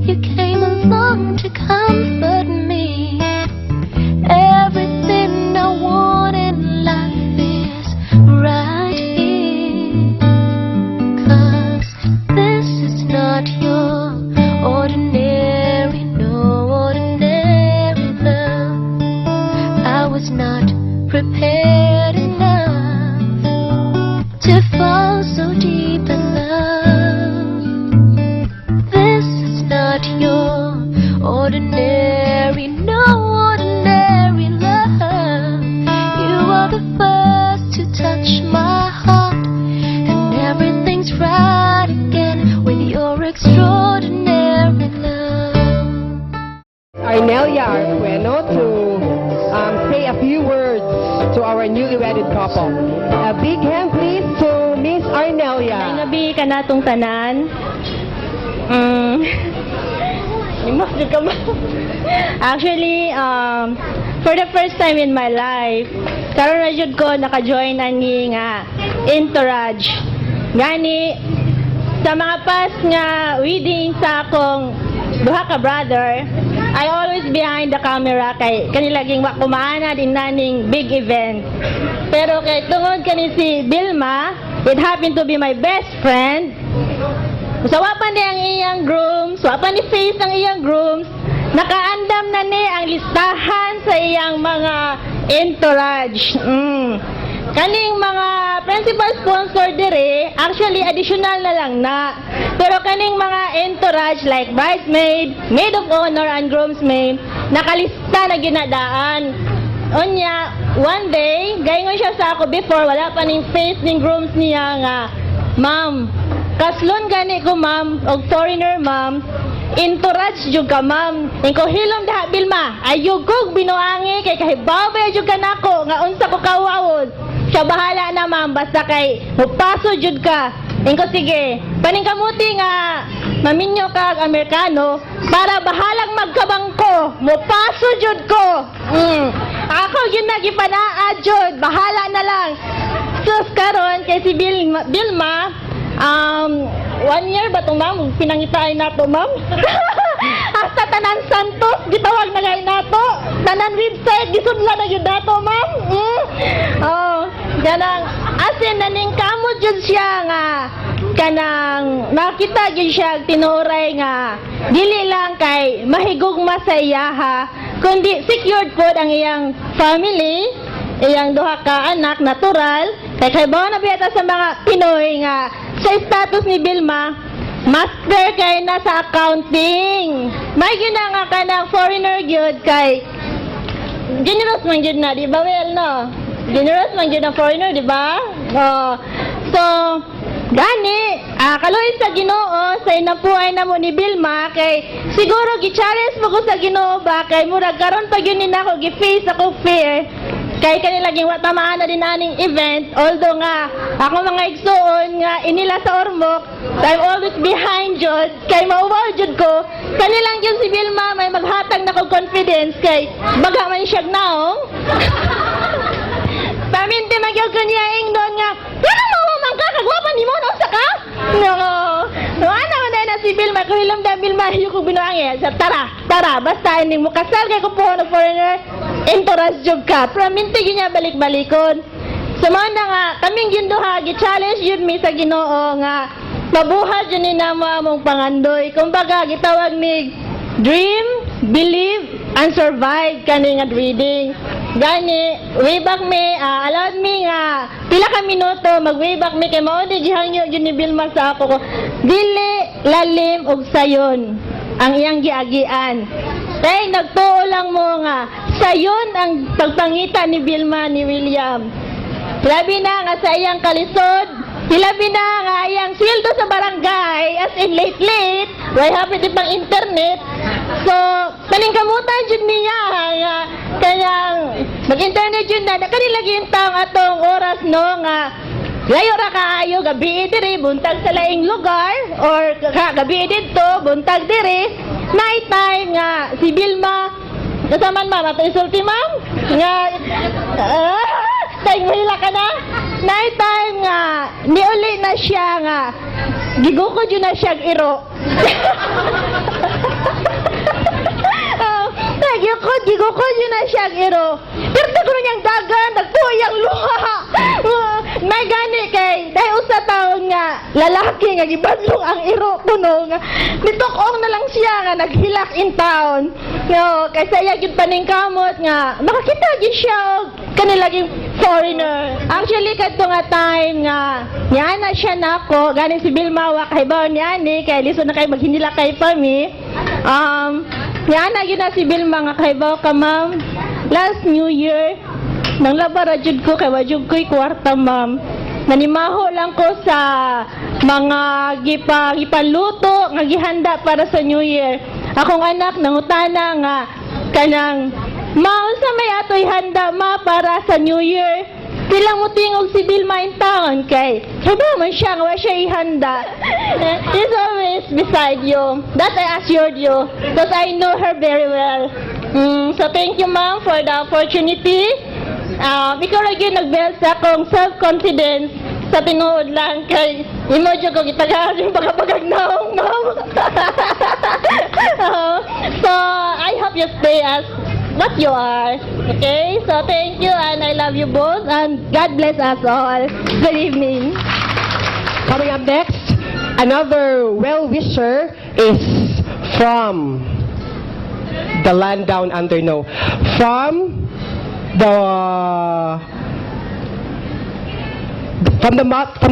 You came along to comfort me. Everything I want in life is right here. 'Cause this is not your ordinary, no ordinary love. I was not prepared enough to fall so deep in love. This is not your ordinary, no ordinary love. You are the first to touch my heart, and everything's right again with your extraordinary love. Arnelia Arqueno to say a few words to our newly wedded couple. A big hand please to Miss Arnelia. Ay gabi ka natong tanan. Actually, for the first time in my life, karon na jud ko naka-join ani nga entourage. Gani sa mga past nga wedding sa akong duha ka brother, I always behind the camera kay kanilaging wa kumaana din naning big event. Pero kay tungod kani si Vilma, it happened to be my best friend. So wapan ni ang iyang grooms, wapan ni face ang iyang grooms, nakaandam na ni ang listahan sa iyang mga entourage. Kaning mga principal sponsor dire, actually additional na lang na. Pero kaning mga entourage like bridesmaid, maid of honor and groomsmaid, nakalista na ginadaan. Onya, one day, gayon siya sa ako before, wala pa ning face ning grooms niya nga, ma'am, kaslon gani ko ma'am, og foreigner ma'am, entourage jud ka ma'am. Ingko hilom daha Vilma, ayugog binuangi kay kahibaway jud ka nako nga unsa ko kawawon. Siya bahala na ma'am, basta kay mupaso jud ka. Ingko sige, paningkamuti nga maminyo kag Amerikano para bahalang magkabangko, mupaso jud ko. Ako yun nagipanaa jud, bahala na lang. Sus karon kay si Vilma, 1 year ba to ma'am? Pinangitaay na to ma'am? Hasta Tanan Santos, gitawag na ngayon na to. Tanan website, gisudla na yun na to ma'am. Ganang, asin naning kamot yun siya nga, kanang nakita yun siya tinuray nga, dili lang kay mahigugma sa iyaha, kundi secured po ang iyang family, iyang duha ka anak, natural, kay bawa na biyata sa mga Pinoy nga, sa status ni Vilma, master kay na sa accounting. May gina nga ka ng foreigner gyud kay generous man gyud na, di ba well no? Generous man gyud na foreigner, di ba? So, gani, kaloy sa Ginoo sa inapuay na mo ni Vilma kay siguro gi-challenge mo ko sa Ginoo ba kay murag karon pa gyud ni nako gi-face ako fear. Kay kanilaging watamaan na din aning event, although nga, ako mga igsuon nga inila sa Ormoc, I'm always behind Jud, kay mauwaw Jud ko, kanilang yun si Vilma may maghatag na kong confidence, kay baga man siya naong. Paminti magyog ko niya doon nga, pero mawamang ka, kagwapan ni mo, sa ka? No. Ano man dahil na si Vilma, kung hilam dahil Vilma, yung kong binuangin, sa tara, basta hindi mo kasal kay ko po ng foreigner, entourage job ka. Pero minti yun niya balik-balikon. Sa mga nga, kaming ginduha, gi-challenge yun mi sa Ginoo nga, mabuhat yun ni namo among pangandoy. Kumbaga, gitawag ni dream, believe, and survive kani nga reading. Gani, way back me, allowed me nga, pila ka minuto, mag-way back me, kay mauni gihangyo yun ni Vilma sa ako ko, dili, lalim, og sayon, ang iyang giagian. Kay nagtuo lang mo nga, sayon ang pagpangita ni Vilma ni William. Labi na nga sa iyang kalisod, labi na nga iyang sildo sa barangay, as in late, why happy di pang internet. So, paningkamutan dyan niya, nga, kanyang mag-internet yun na, nakanilagin taong atong oras no, nga, layo ra kaayo, gabi diri, buntag sa laing lugar, or gabi dito, buntag diri, night time nga si Vilma kasaman ma'am ato isulti ma'am nga tay mahila ka na night time nga niuli na siya nga gigukod yun na siya iro gigukod yun na siya iro pero dagro niyang dagan dagtuyang luha may gani kay dahil usa taon nga lalaki nga gibadlong ang iro kuno nga nitok-ong na lang siya nga naghilak in town kay saya gyud paningkamot nga makakita gyud siya og kanilaging foreigner actually kadto nga time nga niya na siya nako gani si Vilma wa kay baw niya ni kay lisod na kay maghinila kay pami niya na gyud na si Vilma nga kay baw ka ma'am last New Year nang labara jud ko kay wajud ko'y kwarta ma'am nanimaho lang ko sa mga gipaluto nga gihanda para sa New Year akong anak nangutana nga kanang ma unsa may atoy handa ma para sa New Year pilang mutingog si Vilma in town kay ba man siya nga wa siya ihanda he's always beside you that I assured you because I know her very well so thank you ma'am for the opportunity ikaw lagi nag-build sa akong self-confidence sa tinuod lang kay imo dyan ko gitagahan yung bagabagag naong ma'am so I hope you stay as what you are okay so thank you and I love you both and God bless us all. Good evening. Coming up next, another well-wisher is from the land down under no from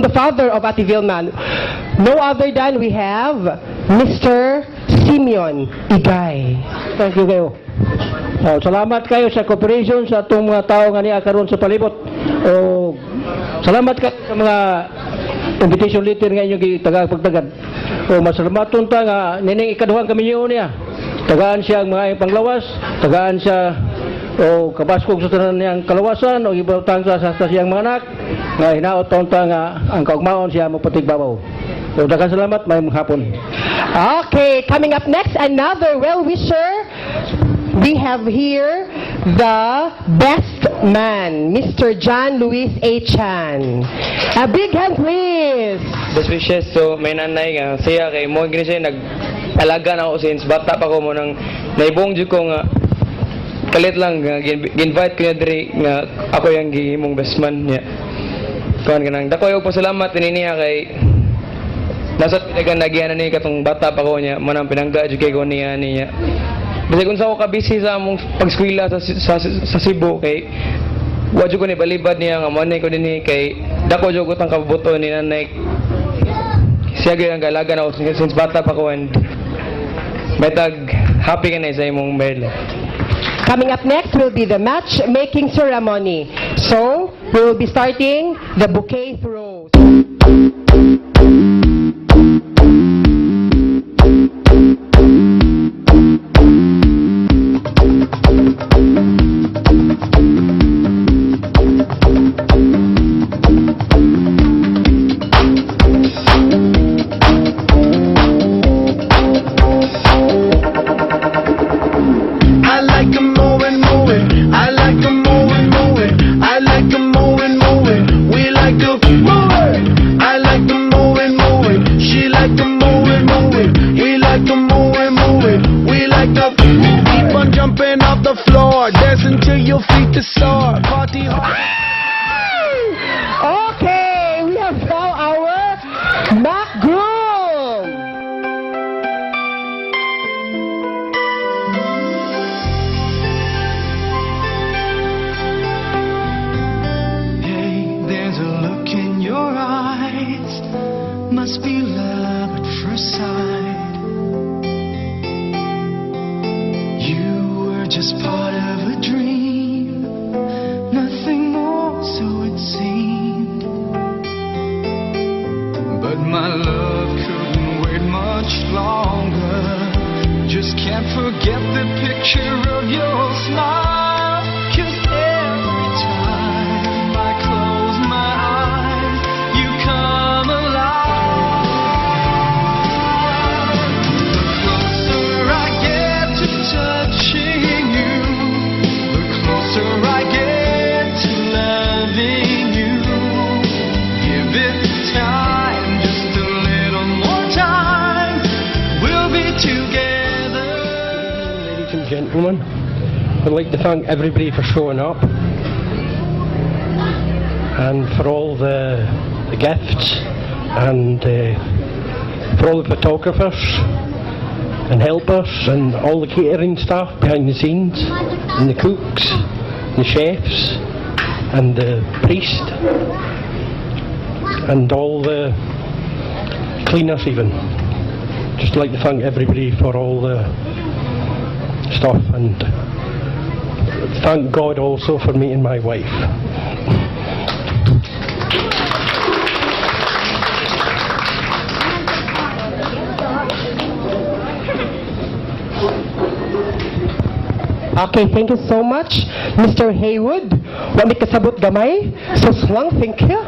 the father of Ate Vilma, no other than we have Mr. Simeon Igay. Thank you kayo. Salamat kayo sa cooperation sa atong mga tao nga niya karon sa palibot. Salamat kayo sa mga invitation letter nga inyong gitagapagtagad. Masalamaton ta nga nining ikaduhang kami niya. Tagaan siya ang mga panglawas, tagaan siya kabaskog sa tanan niyang kalawasan o ibutang sa siyang mga anak nga hinaot taon ta nga ang kaugmaon siya mapatigbabaw. Daghang salamat, may hapon. Okay, coming up next, another well-wisher. We have here the best man, Mr. John Luis A. Chan. A big hand, please. Best wishes to may nanay nga siya kay mo gini siya nag-alaga na ako since bata pa ko mo nang naibong jud ko nga kalit lang gi-invite ko niya diri nga ako yung gihimong best man niya. Kuan kanang dako og pasalamat niya kay nasa talagang nagihan ni katong bata pa ko niya manang pinangga jud kay ko niya. Bisag unsa ko ka busy sa among pag-eskwela sa Cebu kay wa jud ko ni balibad niya nga manay ko dinhi kay dako jud ko tang kabuto ni nanay. Siya gyud ang galaga na since bata pa ko and betag happy ka na sa imong marriage. Coming up next will be the matchmaking ceremony. So, we will be starting the bouquet throws. Okay, we have now our mock groom. Hey, there's a look in your eyes. Must be love at first sight. You were just part of a dream, nothing more, so it seemed. But my love couldn't wait much longer. Just can't forget the picture of your smile. 'Cause every time I close my eyes, you come alive. The closer I ladies and gentlemen. I'd like to thank everybody for showing up and for all the gifts and for all the photographers and helpers and all the catering staff behind the scenes and the cooks, the chefs and the priest and all the cleaners even. Just like to thank everybody for all the stuff and thank God also for meeting my wife. Okay, thank you so much, Mr. Haywood. Wami kasabot gamay. So swang, thank you.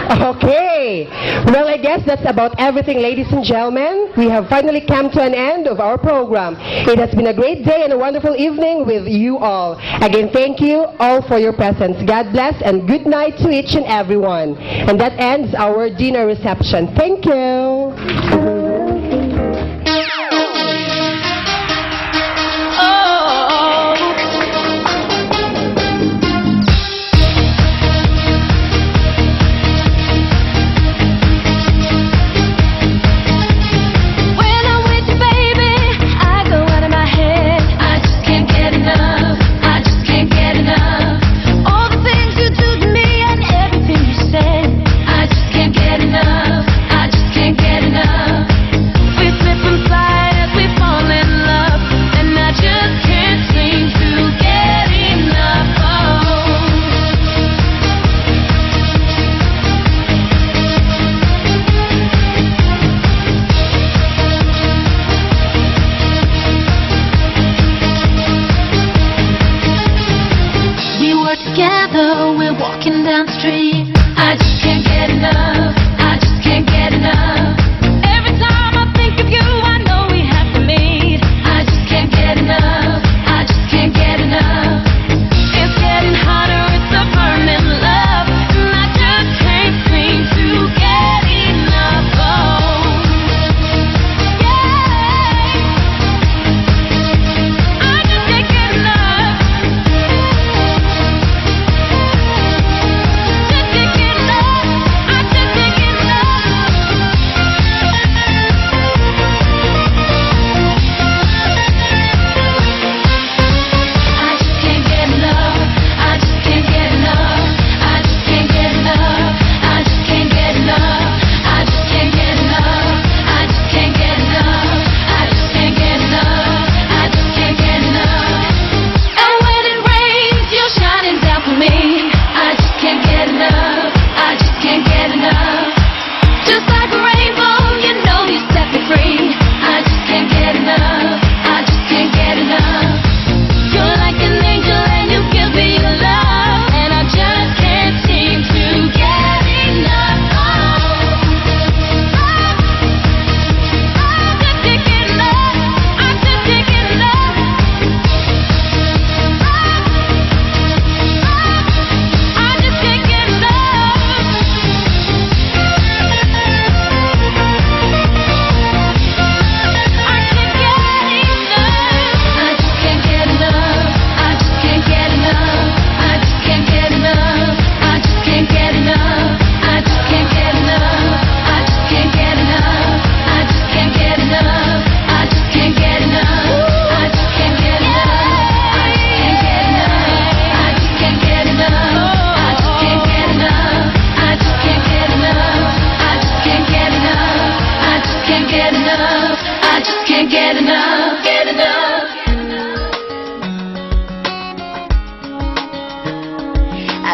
Okay. Well, I guess that's about everything, ladies and gentlemen. We have finally come to an end of our program. It has been a great day and a wonderful evening with you all. Again, thank you all for your presence. God bless and good night to each and everyone. And that ends our dinner reception. Thank you.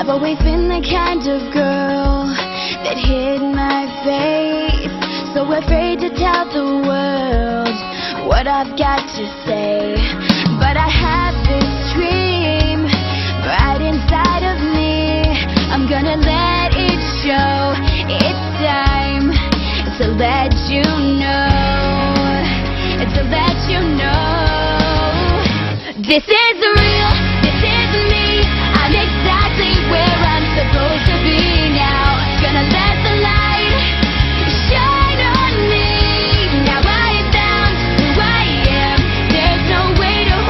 I've always been the kind of girl that hid my face, so afraid to tell the world what I've got to say. But I have this dream right inside of me. I'm gonna let it show. It's time to let you know, to let you know. This is the